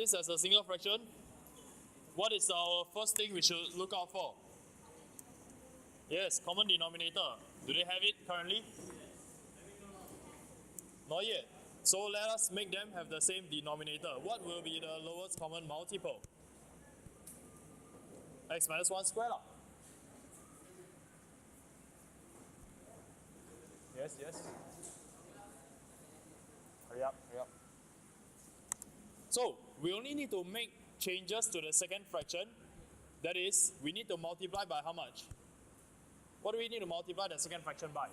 this as a single fraction, what is our first thing we should look out for? Yes, common denominator. Do they have it currently? Not yet. So let us make them have the same denominator. What will be the lowest common multiple? X minus 1 squared. Yes, yes. Hurry up, hurry up. So, we only need to make changes to the second fraction. That is, we need to multiply by how much? What do we need to multiply the second fraction by?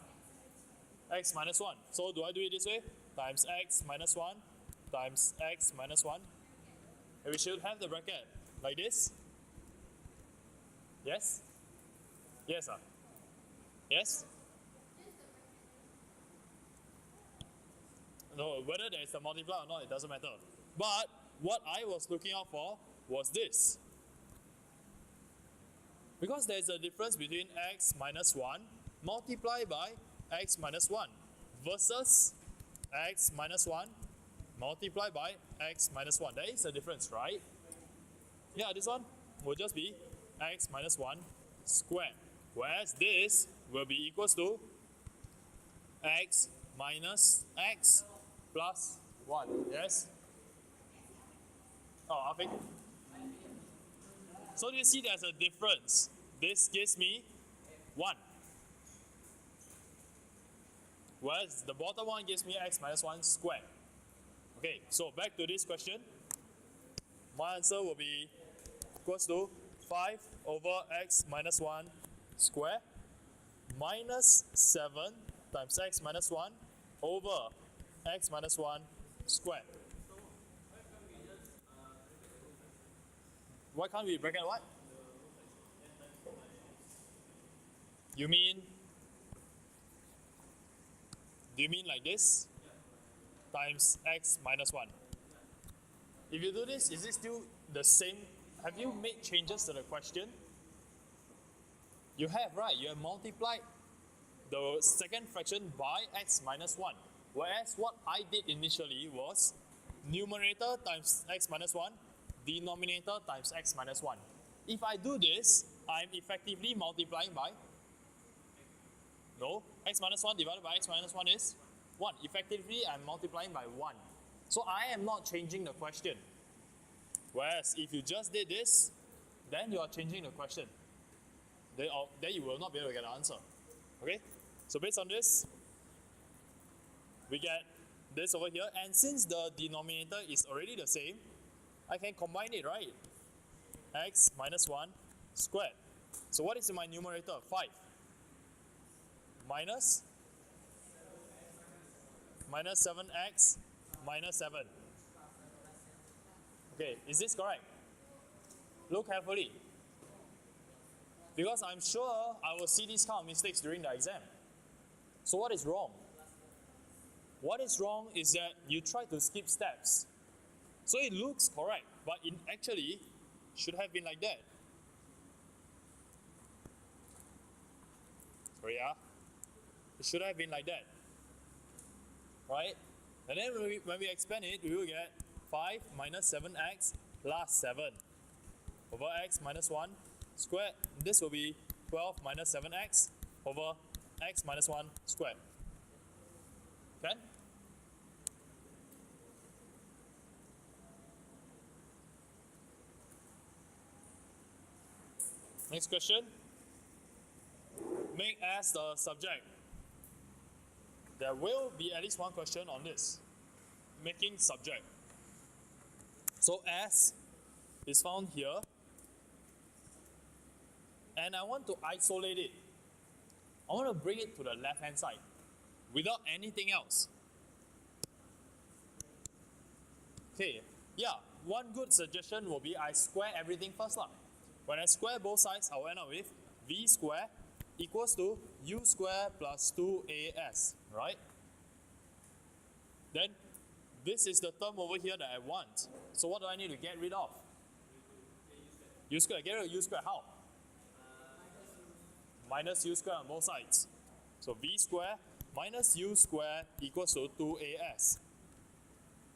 X minus 1. So, do I do it this way? Times x minus 1 times x minus 1. And we should have the bracket like this. Yes? Yes, sir. Yes? No, whether there is a multiplier or not, it doesn't matter. But what I was looking out for was this. Because there is a difference between x minus 1 multiplied by x minus 1 versus x minus 1 multiplied by x minus 1. There is a difference, right? Yeah, this one will just be x minus 1 squared. Whereas this will be equals to x minus x plus 1. Yes? Oh, Afik. So do you see there's a difference? This gives me 1. Whereas the bottom one gives me x minus 1 squared. Okay, so back to this question. My answer will be equals to 5 over x minus 1 squared minus 7 times x minus 1 over x minus 1 squared. Why can't we bracket what? You mean, do you mean like this? Times x minus 1. If you do this, is it still the same? Have you made changes to the question? You have, right? You have multiplied the second fraction by x minus 1. Whereas what I did initially was numerator times x minus 1, denominator times x minus 1. If I do this, I'm effectively multiplying by, no, x minus 1 divided by x minus 1 is 1. Effectively, I'm multiplying by 1. So I am not changing the question. Whereas if you just did this, then you are changing the question. Then you will not be able to get the answer. Okay? So based on this, we get this over here. And since the denominator is already the same, I can combine it, right? X minus 1 squared. So what is in my numerator? 5. Minus 7x minus 7. Okay, is this correct? Look carefully. Because I'm sure I will see these kind of mistakes during the exam. So what is wrong? What is wrong is that you try to skip steps. So it looks correct, but it actually should have been like that. Sorry, it should have been like that. Right? And then when we expand it, we will get 5 minus 7x plus 7 over x minus 1 squared. This will be 12 minus 7x over x minus 1 squared. Can? Next question. Make as the subject. There will be at least one question on this. Making subject. So as is found here. And I want to isolate it. I want to bring it to the left hand side without anything else. Okay, yeah, one good suggestion will be I square everything first. When I square both sides, I will end up with v square equals to u square plus 2as, right? Then this is the term over here that I want. So what do I need to get rid of? U square. Get rid of u square. How? Minus u square on both sides. So v square minus u square equals to 2as.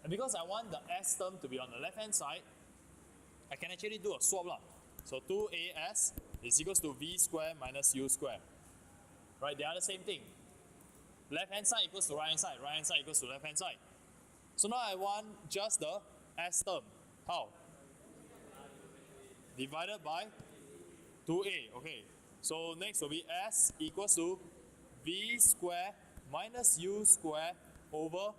And because I want the S term to be on the left hand side, I can actually do a swap lah. So 2AS is equals to V square minus U square. Right, they are the same thing. Left hand side equals to right hand side equals to left hand side. So now I want just the S term. How? Divided by 2A. Okay, so next will be S equals to V square minus U square over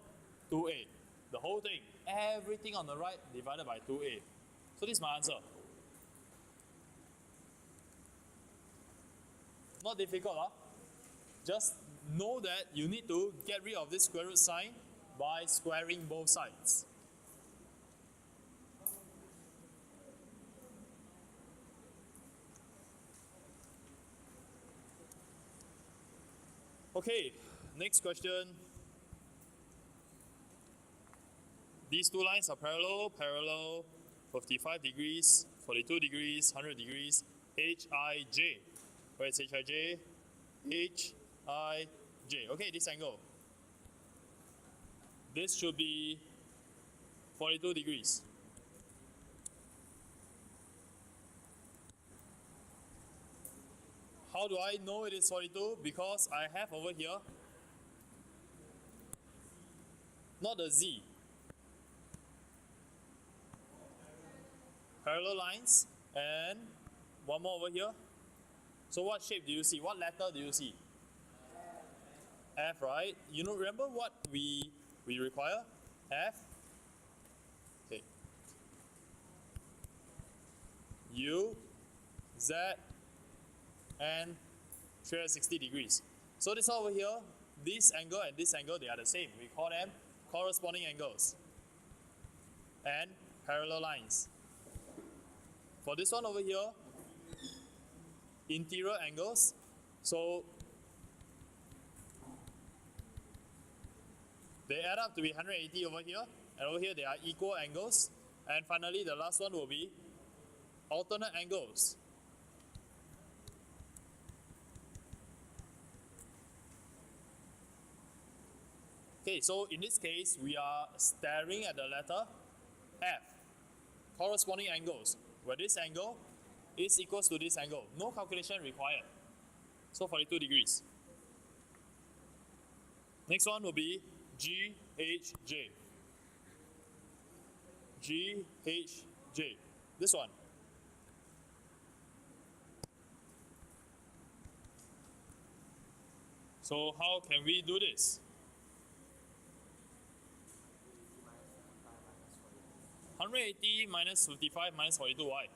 2A. The whole thing, everything on the right divided by 2A. So this is my answer. Not difficult, huh? Just know that you need to get rid of this square root sign by squaring both sides. Okay, next question. These two lines are parallel, 55 degrees, 42 degrees, 100 degrees, HIJ. Where is HIJ? HIJ. Okay, this angle. This should be 42 degrees. How do I know it is 42? Because I have over here, not the Z, parallel lines, and one more over here. So what shape do you see? What letter do you see? F, right? You know, remember what we require? F. Okay. U, Z, and 360 degrees. So this over here, this angle and this angle, they are the same. We call them corresponding angles and parallel lines. For this one over here, interior angles. So they add up to be 180 over here, and over here they are equal angles. And finally, the last one will be alternate angles. Okay, so in this case, we are staring at the letter F, corresponding angles, where this angle is equals to this angle. No calculation required. So 42 degrees. Next one will be GHJ. GHJ. This one. So how can we do this? 180 minus 55 minus 42, why?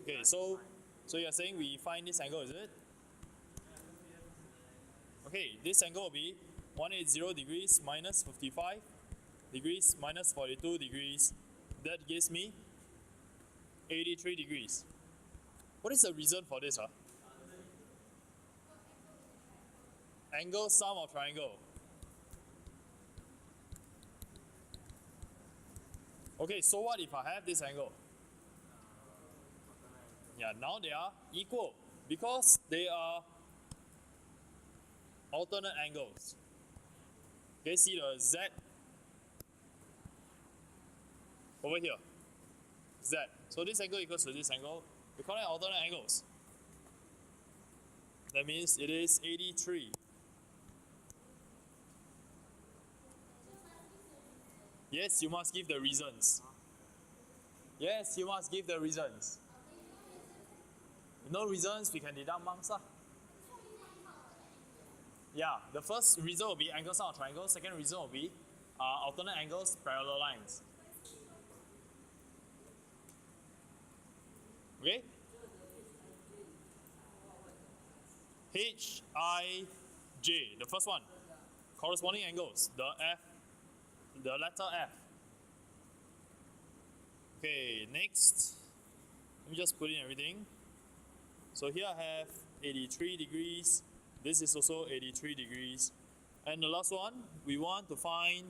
Okay, so you're saying we find this angle, is it? Okay, this angle will be 180 degrees minus 55 degrees minus 42 degrees. That gives me 83 degrees. What is the reason for this? Angle sum of triangle. Okay, so what if I have this angle? Yeah, now they are equal because they are alternate angles. Okay, see the Z over here. Z. So this angle equals to this angle. We call it alternate angles. That means it is 83. Yes, you must give the reasons. Yes, you must give the reasons. No reasons, we can deduct marks. Yeah, the first reason will be angle sum of triangle. Second reason will be alternate angles, parallel lines. Okay? HIJ, the first one. Corresponding angles, the F, the letter F. Okay, next. Let me just put in everything. So here I have 83 degrees. This is also 83 degrees. And the last one, we want to find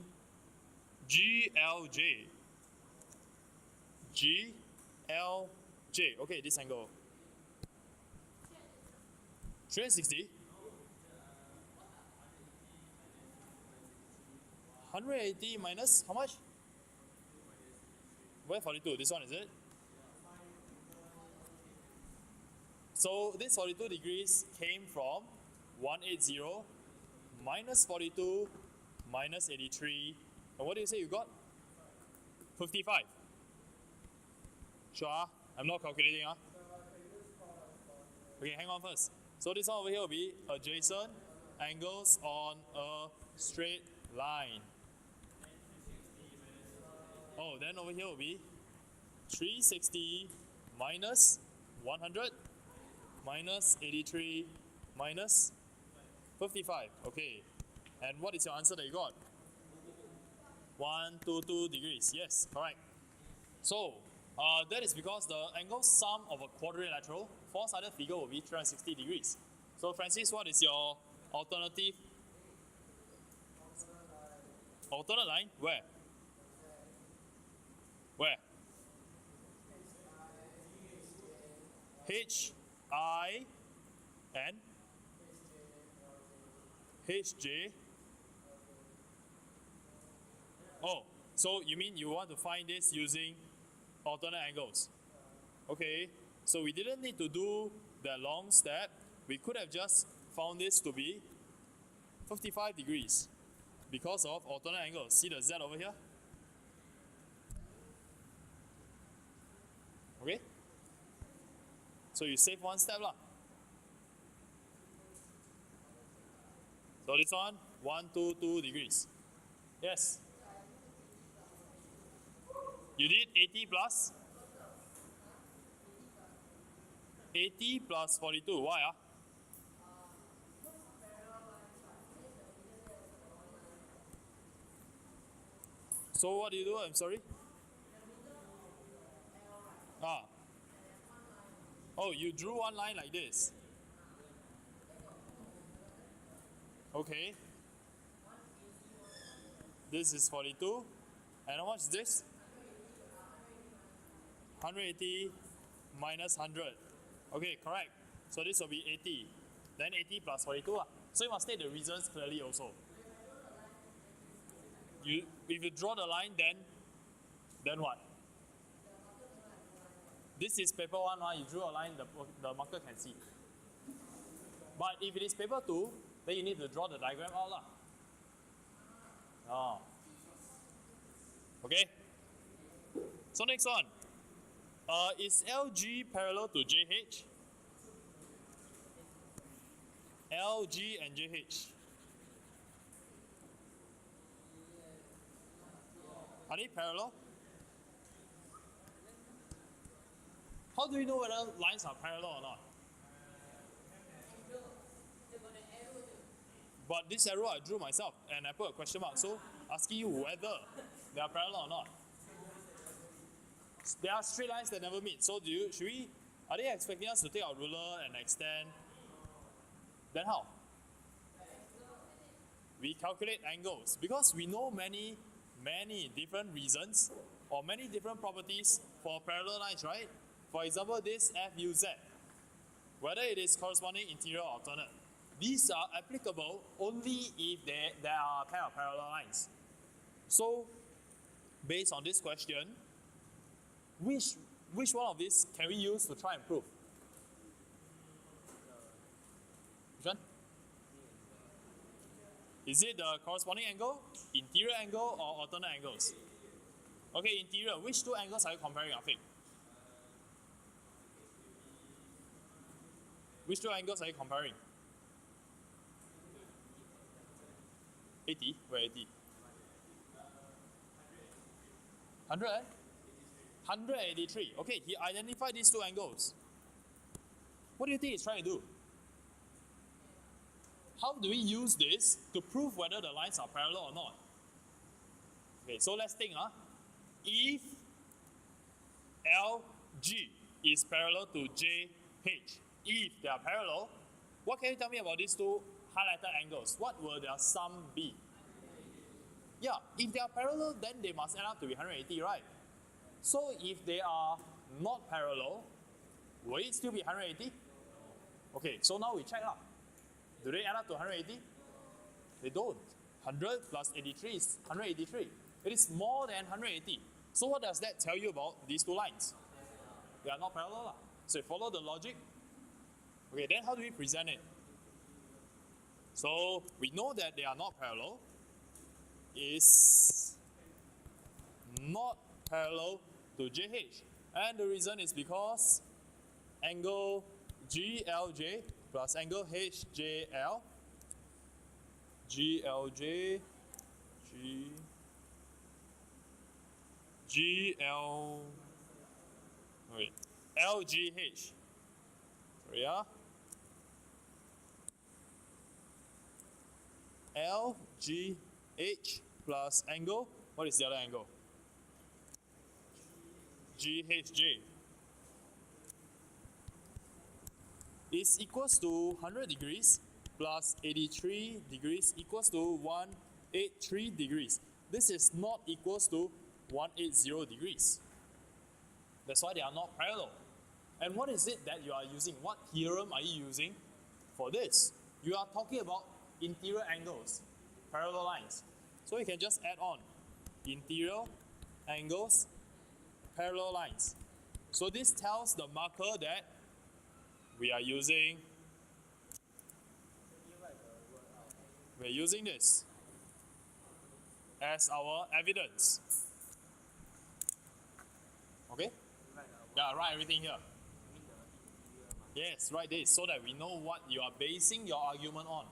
GLJ. GLJ. Okay, this angle. 360. 180 minus how much? Where 42? This one, is it? So this 42 degrees came from 180 minus 42 minus 83. And what do you say you got? 55. Sure, I'm not calculating. Okay, hang on first. So this one over here will be adjacent angles on a straight line. Oh, then over here will be 360 minus 100 minus 83 minus 55. Okay. And what is your answer that you got? 122 degrees. Yes, correct. So, that is because the angle sum of a quadrilateral four-sided figure will be 360 degrees. So, Francis, what is your alternative? Alternate line? Where? Where? H, I, and HJ. Oh, so you mean you want to find this using alternate angles? Okay, so we didn't need to do that long step. We could have just found this to be 55 degrees because of alternate angles. See the Z over here? Okay? So you save one step lah. So this one, 122 degrees. Yes. You did 80 plus? 80 plus 42. Why? So what do you do? I'm sorry? Oh, you drew one line like this. Okay. This is 42. And how much is this? 180 minus 100. Okay, correct. So this will be 80. Then 80 plus 42. So you must state the reasons clearly also. If you draw the line, then what? This is paper 1, you drew a line, the marker can see. But if it is paper 2, then you need to draw the diagram out. Okay? So next one. Is LG parallel to JH? LG and JH. Are they parallel? How do you know whether lines are parallel or not? But this arrow I drew myself and I put a question mark, so asking you whether they are parallel or not. There are straight lines that never meet. So are they expecting us to take our ruler and extend? Then how? We calculate angles because we know many different reasons or many different properties for parallel lines, right? For example, this FUZ, whether it is corresponding interior or alternate, these are applicable only if there are a pair of parallel lines. So, based on this question, which one of these can we use to try and prove? Which one? Is it the corresponding angle, interior angle, or alternate angles? Okay, interior. Which two angles are you comparing, Afiq? Which two angles are you comparing? 80? Where 80? 100? 183. Okay, he identified these two angles. What do you think he's trying to do? How do we use this to prove whether the lines are parallel or not? Okay, so let's think. If LG is parallel to JH, if they are parallel, what can you tell me about these two highlighted angles? What will their sum be? Yeah, if they are parallel, then they must add up to be 180, right? So if they are not parallel, will it still be 180? Okay, so now we check out. Do they add up to 180? They don't. 100 plus 83 is 183. It is more than 180. So what does that tell you about these two lines? They are not parallel. So you follow the logic. Okay, then how do we present it? So we know that they are not parallel. Is not parallel to JH. And the reason is because angle GLJ plus angle HJL, GLJ, LGH. Sorry, yeah. LGH plus angle, what is the other angle? GHJ is equals to 100 degrees plus 83 degrees equals to 183 degrees. This is not equals to 180 degrees. That's why they are not parallel. And what is it that you are using? What theorem are you using for this? You are talking about interior angles, parallel lines. So you can just add on interior angles, parallel lines. So this tells the marker that we are using this as our evidence. Okay? Yeah, write everything here. Yes, write this so that we know what you are basing your argument on.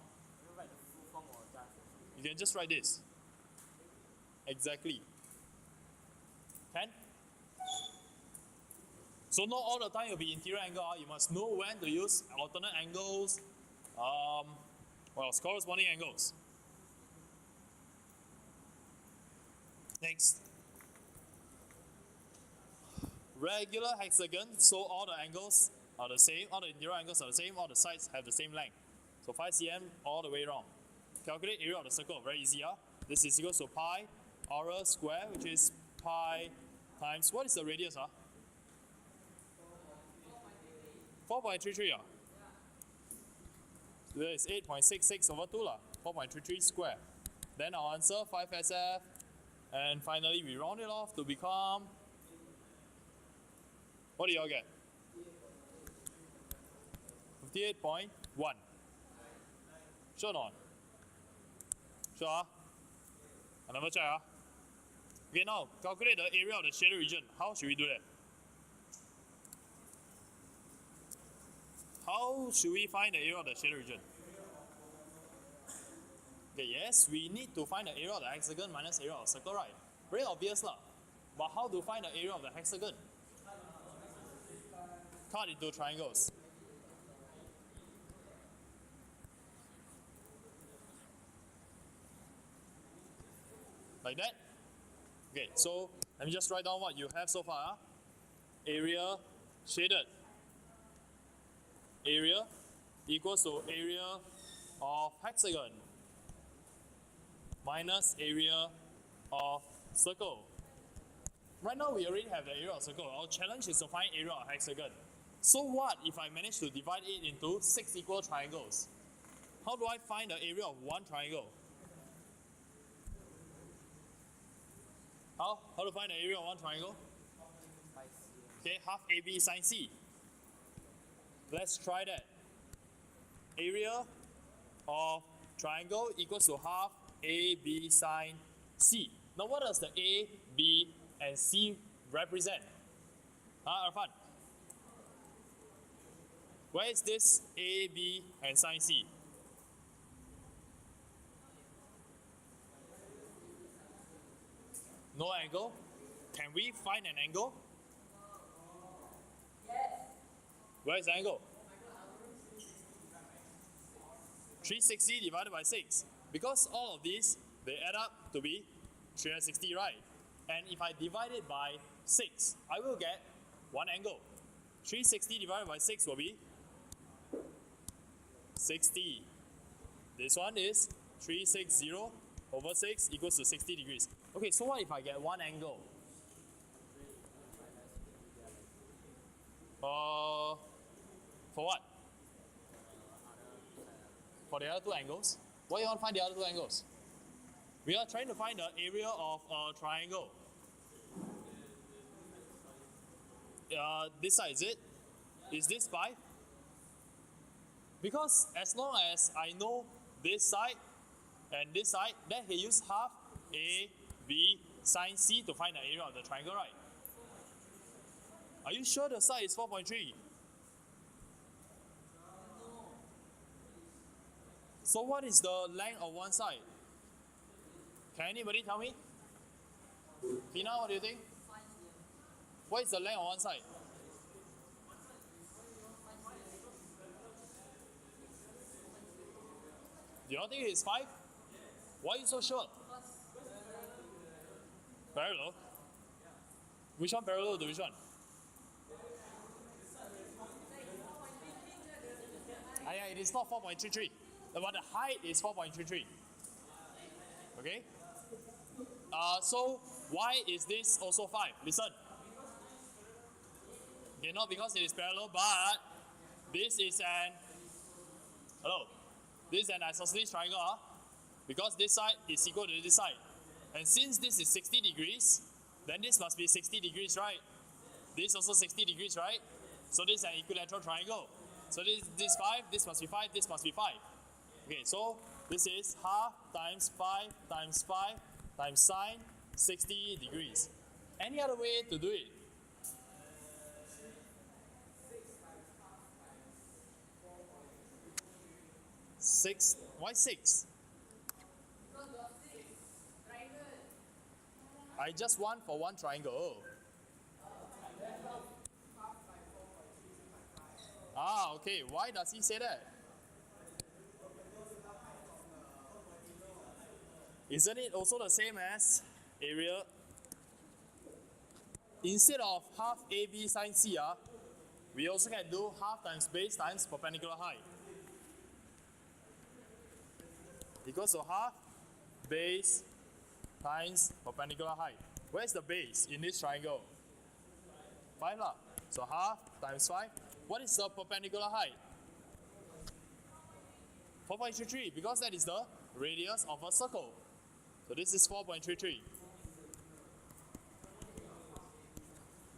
You can just write this. Exactly. Can? So not all the time you'll be interior angle. You must know when to use alternate angles, corresponding angles. Next. Regular hexagon, so all the angles are the same, all the interior angles are the same, all the sides have the same length. So 5 cm all the way around. Calculate area of the circle, very easy. This is equal to pi r square, which is pi times, what is the radius? 4.33. So that is 8.66 over 2, 4.33 square. Then our answer 5 SF, and finally we round it off to become, what do you all get? 58.1. Sure or not? Sure? I never check. Okay, now calculate the area of the shaded region. How should we do that? How should we find the area of the shaded region? Okay, yes, we need to find the area of the hexagon minus area of the circle, right? Very obvious lah. But how to find the area of the hexagon? Cut into triangles. Like that? Okay, so let me just write down what you have so far. Area shaded. Area equals to area of hexagon minus area of circle. Right now we already have the area of circle. Our challenge is to find area of hexagon. So what if I manage to divide it into 6 equal triangles? How do I find the area of one triangle? How to find the area of one triangle? Okay, half AB sine C. Let's try that. Area of triangle equals to half AB sine C. Now what does the A, B, and C represent? Arfan? Where is this A, B, and sine C? No angle? Can we find an angle? Yes. Where is the angle? 360 divided by 6. Because all of these, they add up to be 360, right? And if I divide it by 6, I will get one angle. 360 divided by 6 will be 60. This one is 360 over 6 equals to 60 degrees. Okay, so what if I get one angle? For what? For the other two angles? Why you want to find the other two angles? We are trying to find the area of a triangle. This side, is it? Is this 5? Because as long as I know this side and this side, then he use half A, B, sine C to find the area of the triangle, right? Are you sure the side is 4.3? So what is the length of one side? Can anybody tell me? Tina, what do you think? What is the length of one side? Do you all think it's 5? Why are you so sure? Parallel? Which one parallel to which one? Yeah, it is not 4.33. But the height is 4.33. Okay? So why is this also 5? Listen. Okay, not because it is parallel, but this is an This is an isosceles triangle, because this side is equal to this side. And since this is 60 degrees, then this must be 60 degrees, right? This also 60 degrees, right? So this is an equilateral triangle. So this 5, this must be 5, this must be 5. Okay, so this is half times 5 times 5 times sine 60 degrees. Any other way to do it? Six. Why 6? I just want for one triangle. Okay. Why does he say that? Isn't it also the same as area? Instead of half AB sine C, we also can do half times base times perpendicular height. Equals to half base times perpendicular height. Where's the base in this triangle? 5 lah. So half times 5. What is the perpendicular height? 4.33, because that is the radius of a circle. So this is 4.33.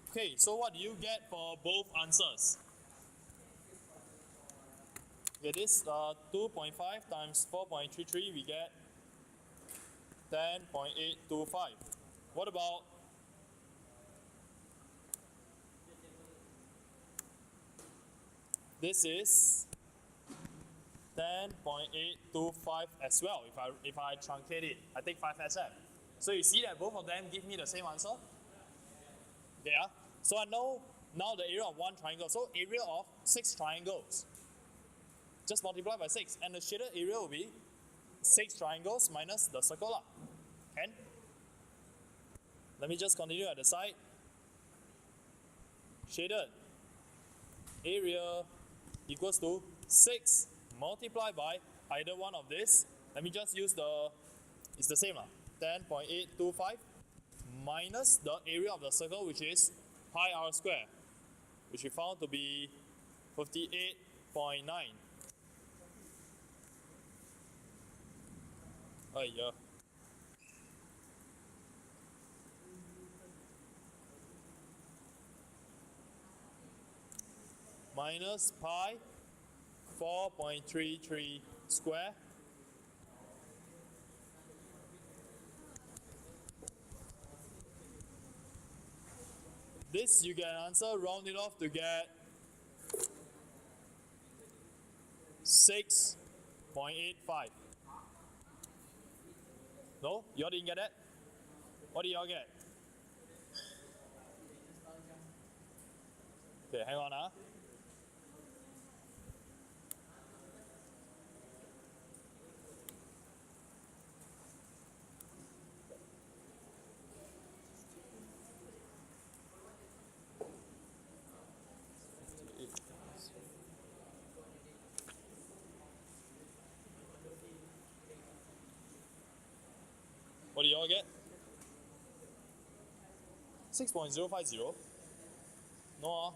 Okay, so what do you get for both answers? Okay, this 2.5 times 4.33, we get 10.825. What about this is 10.825 as well. If I truncate it, I take 5 SF. So you see that both of them give me the same answer? Yeah. So I know now the area of one triangle. So area of 6 triangles. Just multiply by 6. And the shaded area will be 6 triangles minus the circle. Can? Let me just continue at the side. Shaded area equals to 6 multiplied by either one of this. Let me just use it's the same, 10.825 minus the area of the circle, which is pi r square, which we found to be 58.9. Yeah. Minus pi 4.33 square this you can answer, round it off to get 6.85. No? Y'all didn't get that? What did y'all get? Okay, hang on. What do y'all get? 6.050? No.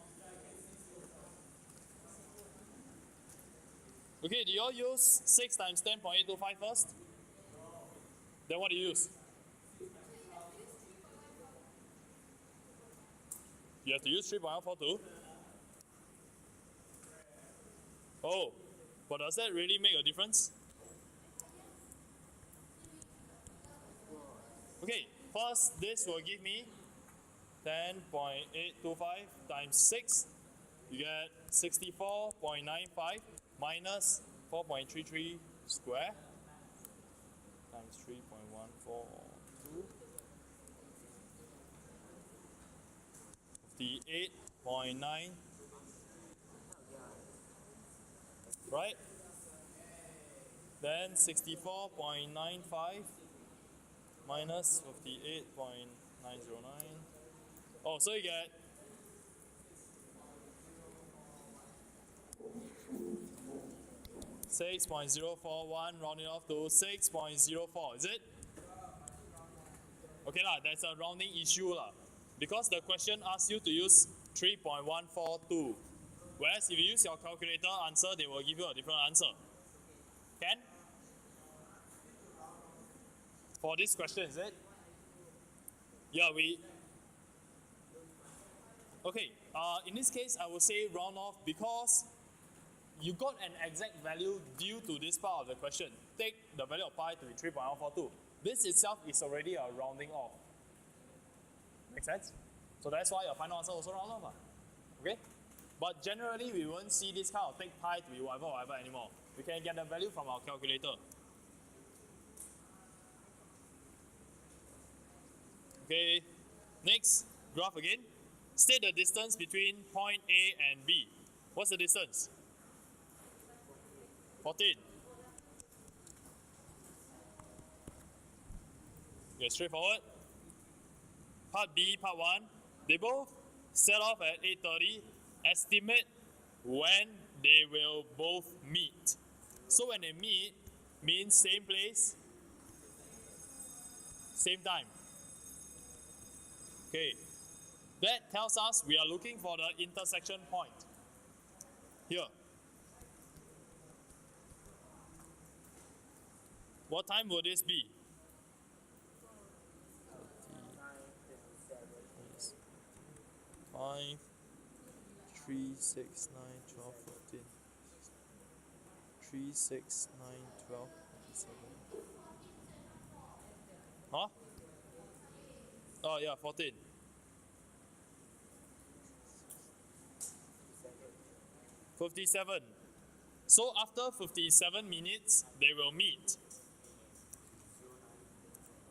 Okay, do y'all use 6 times 10.825 first? Then what do you use? You have to use 3.142. Oh, but does that really make a difference? Okay, first this will give me 10.825 times 6. You get 64.95 minus 4.33 square times 3.142. 58.9, right? Then 64.95 minus 58.909. Oh, so you get 6.041 rounding off to 6.04, is it? Okay lah, there's a rounding issue lah. Because the question asks you to use 3.142. Whereas if you use your calculator answer, they will give you a different answer. Can? For this question, is it? Yeah, okay, in this case, I will say round off because you got an exact value due to this part of the question. Take the value of pi to be 3.142. This itself is already a rounding off. Make sense? So that's why your final answer also round off. Okay? But generally, we won't see this kind of take pi to be whatever anymore. We can get the value from our calculator. Okay, next graph again. State the distance between point A and B. What's the distance? 14. Okay, straightforward. Part B, part 1. They both set off at 8:30. Estimate when they will both meet. So when they meet, means same place, same time. Okay, that tells us we are looking for the intersection point. Here. What time will this be? 5, 3, 6, 9, 12, 14. 3, 6, 9, 12, 27. Huh? Oh yeah, 14. 57. So after 57 minutes, they will meet.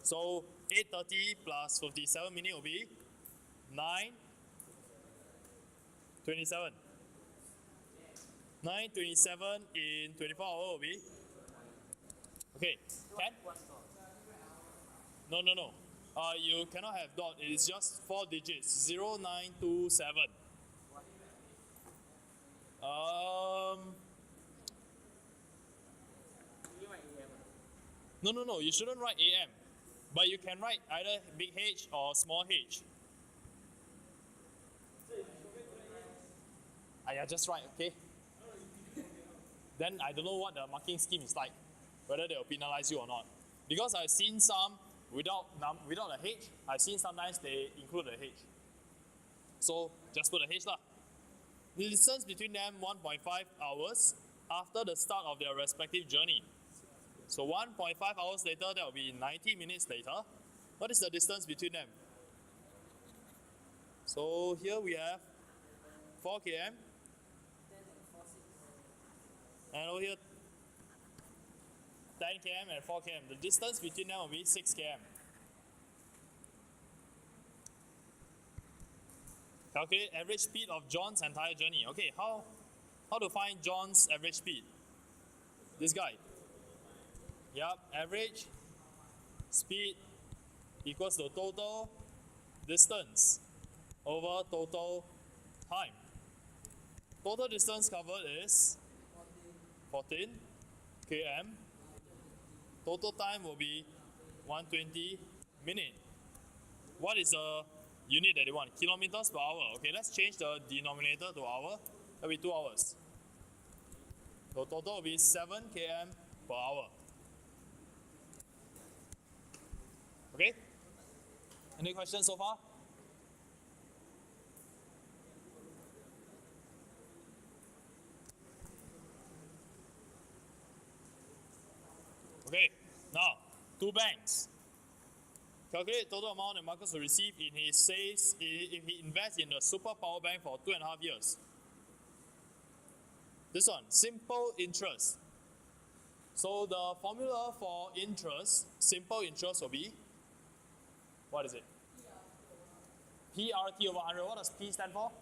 So 8:30 plus 57 minutes will be 9:27. 9:27 in 24 hours will be? Okay, 10? No. You cannot have dot. It is just 4 digits. 0927. No. You shouldn't write AM. But you can write either big H or small h. Just write, okay? Then I don't know what the marking scheme is like, whether they will penalize you or not. Because I've seen some without a H, I've seen sometimes they include a H. So just put a H lah. The distance between them 1.5 hours after the start of their respective journey. So 1.5 hours later, that will be 90 minutes later. What is the distance between them? So here we have 4 km. And over here 10 km and 4 km. The distance between them will be 6 km. Calculate average speed of John's entire journey. Okay, how to find John's average speed? This guy. Yep, average speed equals to total distance over total time. Total distance covered is 14 km. Total time will be 120 minutes. What is the unit that they want? Kilometers per hour. Okay, let's change the denominator to hour. That will be 2 hours. So total will be 7 km per hour. Any questions so far? Okay, now, two banks. Calculate total amount that Marcus will receive in his says if he invests in the super power bank for 2.5 years. This one, simple interest. So the formula for interest, simple interest will be, what is it? PRT over 100. What does P stand for?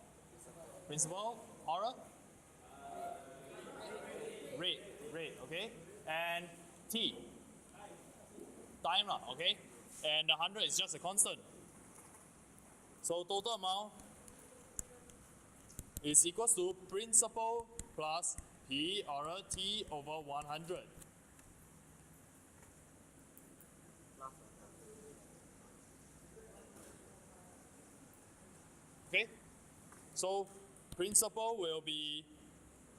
Principal, or rate, okay? And T, time, okay? And the 100 is just a constant. So total amount is equals to principal plus P or T over 100. Okay? So principal will be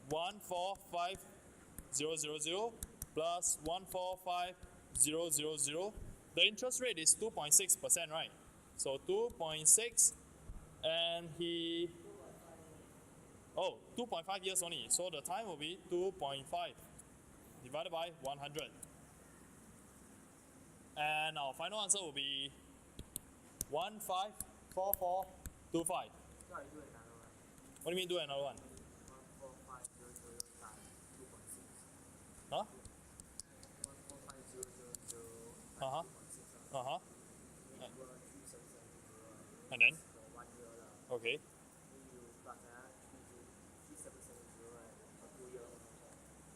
145,000 plus 145,000. The interest rate is 2.6%, right? So 2.6, and 2.5 years only. So the time will be 2.5 divided by 100. And our final answer will be 154425. What do you mean do another one? 145,000 times 2.6. Huh? 145,000 Uh-huh. Uh-huh. equal 3770. And then? For 1 year lah. Okay. Then you plus 3770 right for 2 years.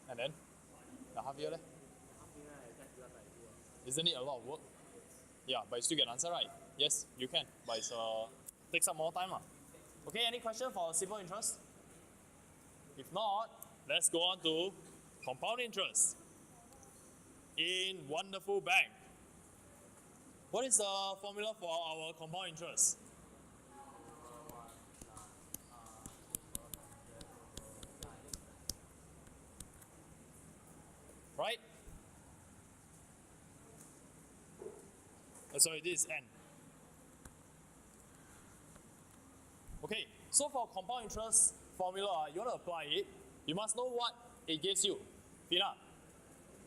And then? The half year leh? Half year right, just divide by 2. Isn't it a lot of work? Yeah, but you still get an answer, right? Yes, you can. But it takes up more time. Okay, any question for simple interest? If not, let's go on to compound interest in wonderful bank. What is the formula for our compound interest? Right? Sorry, this is N. Okay, so for compound interest formula, you want to apply it, you must know what it gives you. Fina,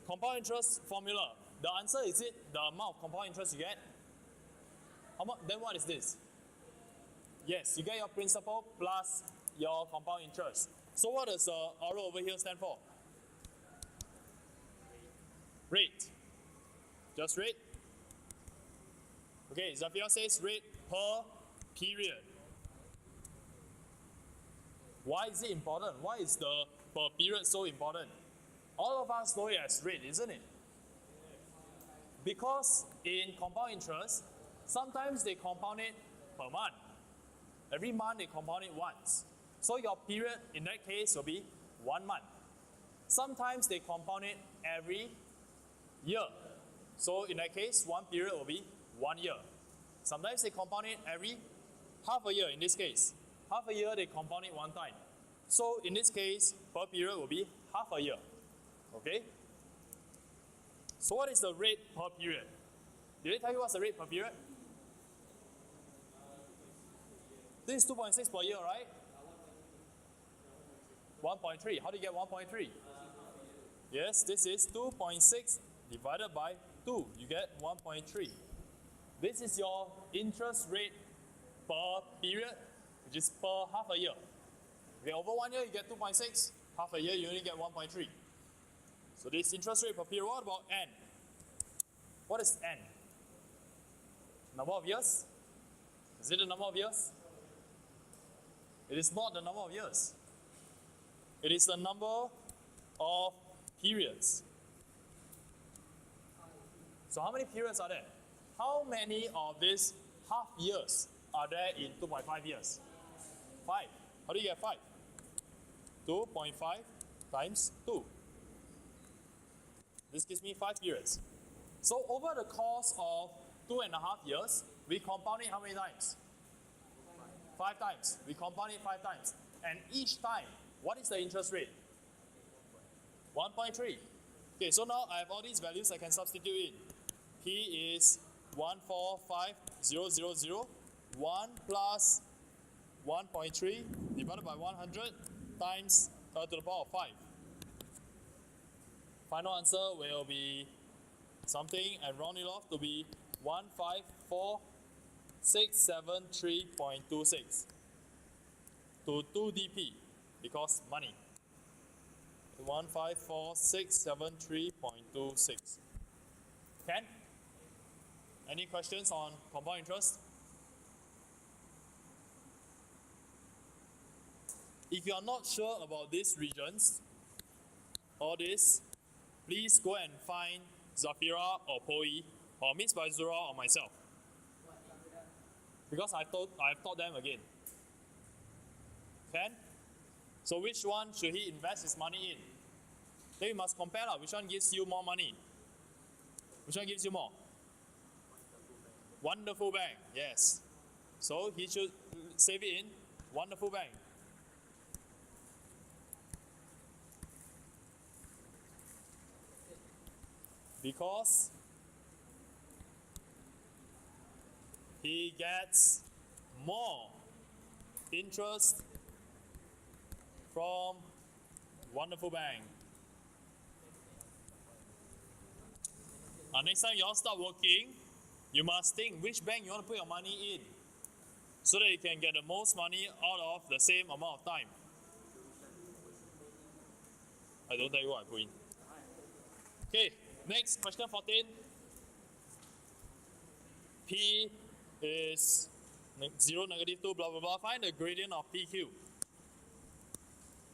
compound interest formula, the answer is it the amount of compound interest you get? How much? Then what is this? Yes, you get your principal plus your compound interest. So what does the arrow over here stand for? Rate. Just rate. Okay, Zafia says rate per period. Why is it important? Why is the per period so important? All of us know it as rate, isn't it? Because in compound interest, sometimes they compound it per month. Every month they compound it once. So your period in that case will be 1 month. Sometimes they compound it every year. So in that case, one period will be 1 year. Sometimes they compound it every half a year in this case. Half a year they compound it one time. So in this case, per period will be half a year. Okay? So what is the rate per period? Did they tell you what's the rate per period? This is 2.6 per year, right? 1.3. How do you get 1.3? Yes, this is 2.6 divided by 2. You get 1.3. This is your interest rate per period, which is per half a year. Okay, over 1 year you get 2.6. Half a year you only get 1.3. So this interest rate per period. What about N? What is N? Number of years? Is it the number of years? It is not the number of years. It is the number of periods. So how many periods are there? How many of these half years are there in 2.5 years? 5. How do you get 5? 2.5 times 2. This gives me 5 periods. So over the course of 2.5 years, we compound it how many times? 5 times. We compound it 5 times. And each time, what is the interest rate? 1.3. Okay, so now I have all these values I can substitute in. P is 145,000. 1 plus 1.3 divided by 100 times to the power of 5. Final answer will be something and round it off to be 154,673.26 to 2 dp because money. 154,673.26. Ken? Any questions on compound interest? If you are not sure about these regions, all this, please go and find Zafira or Poi or Miss Baizura or myself. Because I've taught them again. Ken? So which one should he invest his money in? Then you must compare which one gives you more money. Which one gives you more? Wonderful Bank, yes. So he should save it in Wonderful Bank. Because he gets more interest from Wonderful Bank. Next time you all start working, you must think which bank you want to put your money in so that you can get the most money out of the same amount of time. I don't tell you what I put in. Okay, next, question 14. P is 0, -2, blah, blah, blah. Find the gradient of PQ.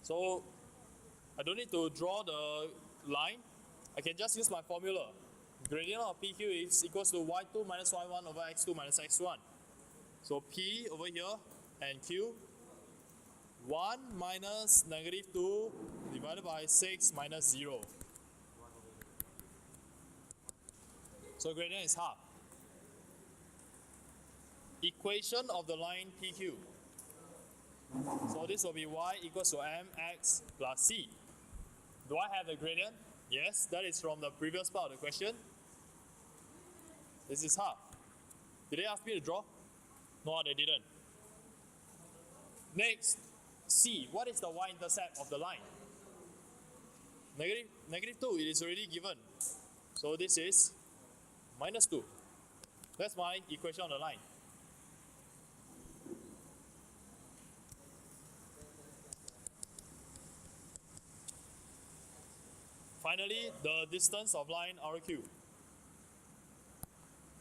So, I don't need to draw the line. I can just use my formula. Gradient of PQ is equals to y2 minus y1 over x2 minus x1. So, P over here and Q, 1 minus -2 divided by 6 minus 0. So, gradient is half. Equation of the line PQ. So this will be y equals to mx plus c. Do I have the gradient? Yes, that is from the previous part of the question. This is half. Did they ask me to draw? No, they didn't. Next, C. What is the y-intercept of the line? -2, it is already given. So this is -2. That's my equation on the line. Finally, the distance of line RQ.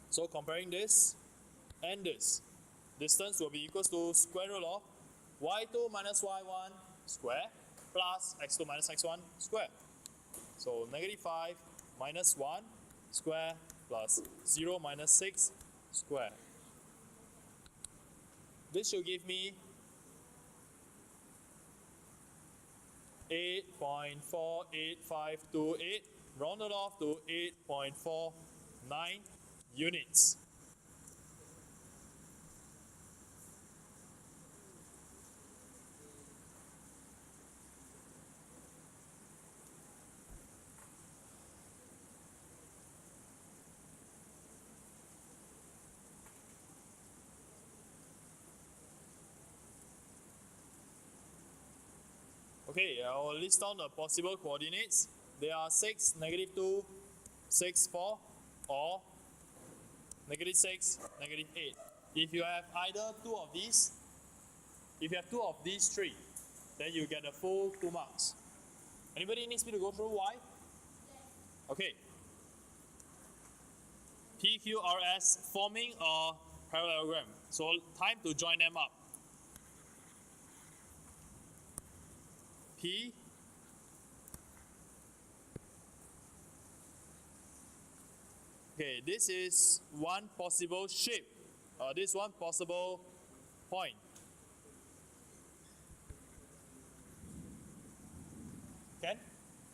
So comparing this and this, distance will be equals to square root of y2 minus y1 square plus x2 minus x1 square. So -5 minus 1 square plus 0 minus 6 square. This should give me 8.48528, rounded off to 8.49 units. Okay, I will list down the possible coordinates. There are 6, -2, 6, 4, or -6, -8. If you have either two of these, if you have two of these three, then you get the full 2 marks. Anybody needs me to go through why? Okay. PQRS forming a parallelogram. So time to join them up. P okay, this is one possible shape. This one possible point. Okay,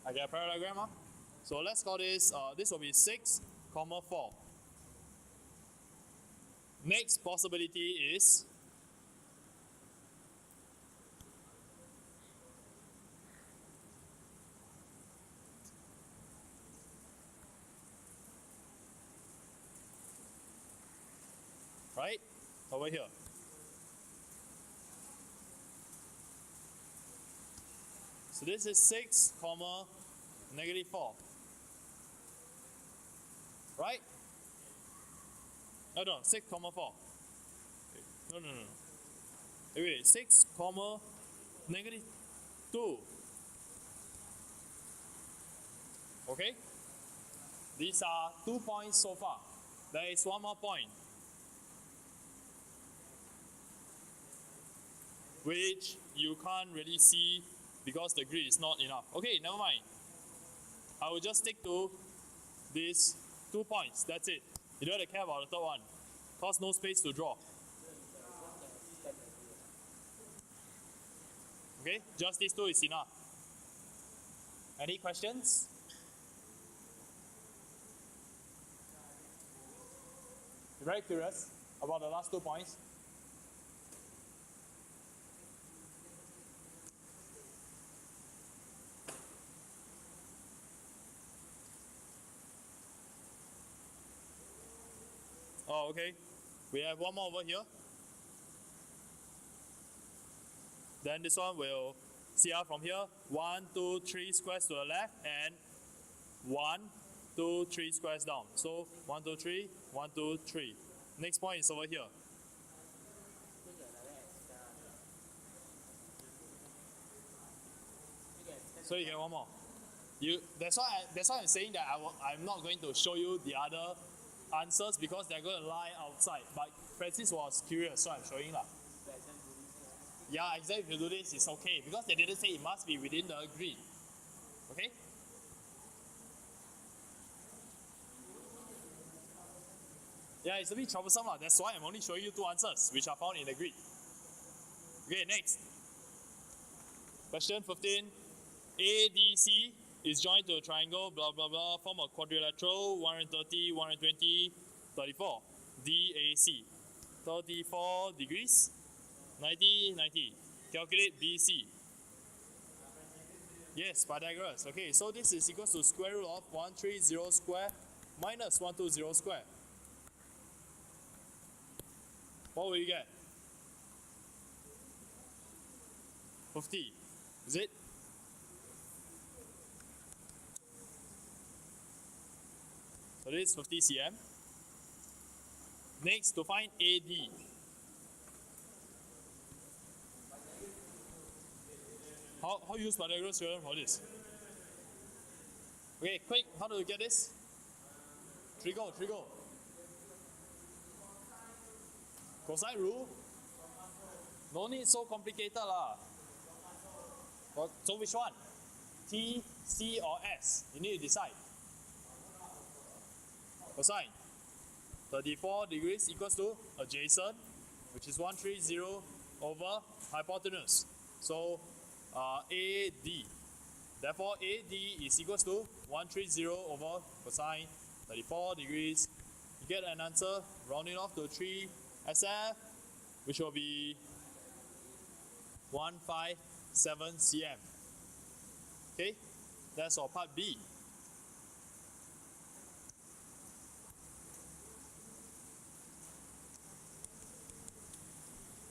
I get a parallelogram. So let's call this. This will be 6, 4. Next possibility is right? Over here. So this is 6, comma, negative 4. Right? No, 6, comma 4. No. Wait, 6, comma, negative 2. Okay? These are 2 points so far. There is one more point, which you can't really see because the grid is not enough. Okay, never mind. I will just stick to these 2 points. That's it. You don't have to care about the third one, because no space to draw. Okay, just these 2 is enough. Any questions? You're very curious about the last 2 points? Oh, okay. We have one more over here. Then this one will see out from here. 1, 2, 3 squares to the left, and 1, 2, 3 squares down. So 1, 2, 3, 1, 2, 3. Next point is over here. So you get one more. That's why I'm saying that I'm not going to show you the other answers because they're going to lie outside. But Francis was curious, so I'm showing lah. Yeah, exactly. If you do this, it's okay because they didn't say it must be within the grid. Okay? Yeah, it's a bit troublesome lah. That's why I'm only showing you 2 answers, which are found in the grid. Okay, next. Question 15. ADC is joined to a triangle, blah, blah, blah, form a quadrilateral, 130, 120, 34. DAC. 34 degrees, 90, 90. Calculate BC. Yes, Pythagoras. Okay, so this is equal to square root of 130 square minus 120 square. What will you get? 50. Is it? So this is 50 cm. Next, to find AD. How use Pythagoras theorem for this? Okay, quick, how do you get this? Trigo. Cosine rule? No need so complicated lah. So which one? T, C or S? You need to decide. Cosine. 34 degrees equals to adjacent, which is 130 over hypotenuse. So AD. Therefore AD is equals to 130 over cosine 34 degrees. You get an answer rounding off to 3 SF, which will be 157 cm. Okay, that's for part B.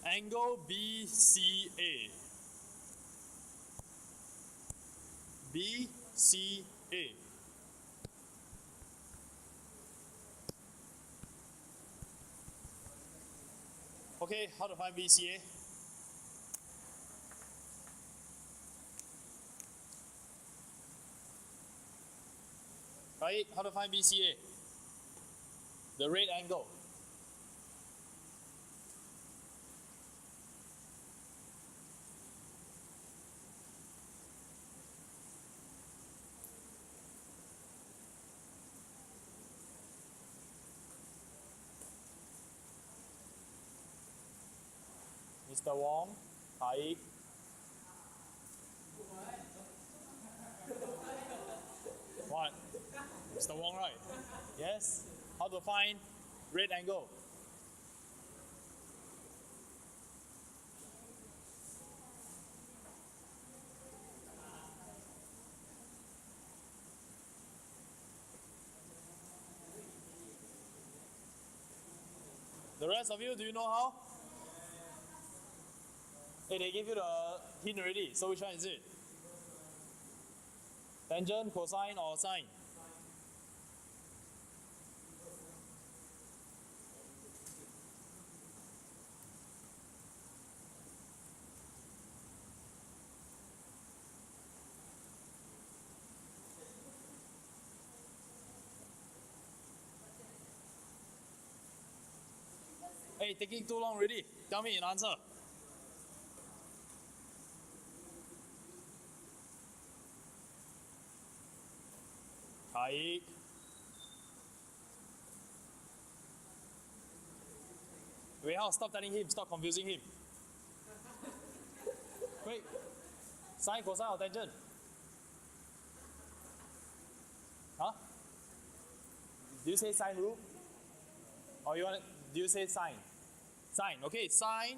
Angle BCA. BCA. Okay, how to find BCA? Right, how to find BCA? The right angle. Mr. Wong, hi. What? Mr. Wong, right? Yes? How to find right angle? The rest of you, do you know how? Hey, they gave you the hint already. So which one is it? Tangent, cosine, or sine? Hey, taking too long already. Tell me an answer. Kaik. Wait, how? Stop telling him. Stop confusing him. Wait. Sine, cosine, or tangent? Huh? Do you say sine rule? Or do you say sine? Sine. Okay, sine.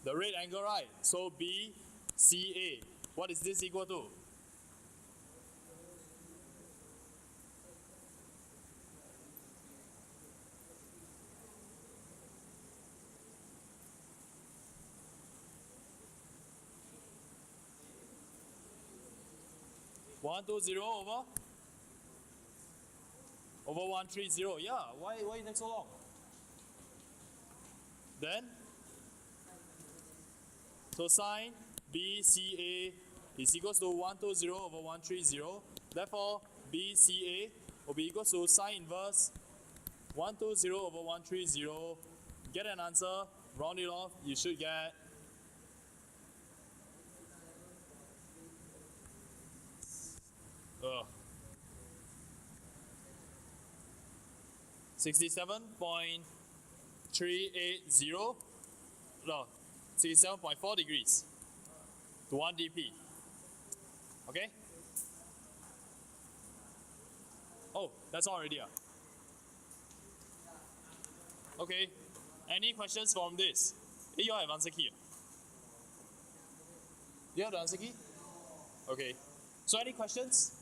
The right angle, right? So BCA. What is this equal to? One two zero over 130. Yeah. Why it take so long? Then so sine BCA is equals to 120 over 130. Therefore, BCA will be equals to sine inverse 120 over 130. Get an answer, round it off, you should get 67.380, no, 67.4 degrees to 1 dp. Okay? Oh, that's all already. Okay. Any questions from this? Hey, you all have answer key. Do you have the answer key? Okay. So any questions?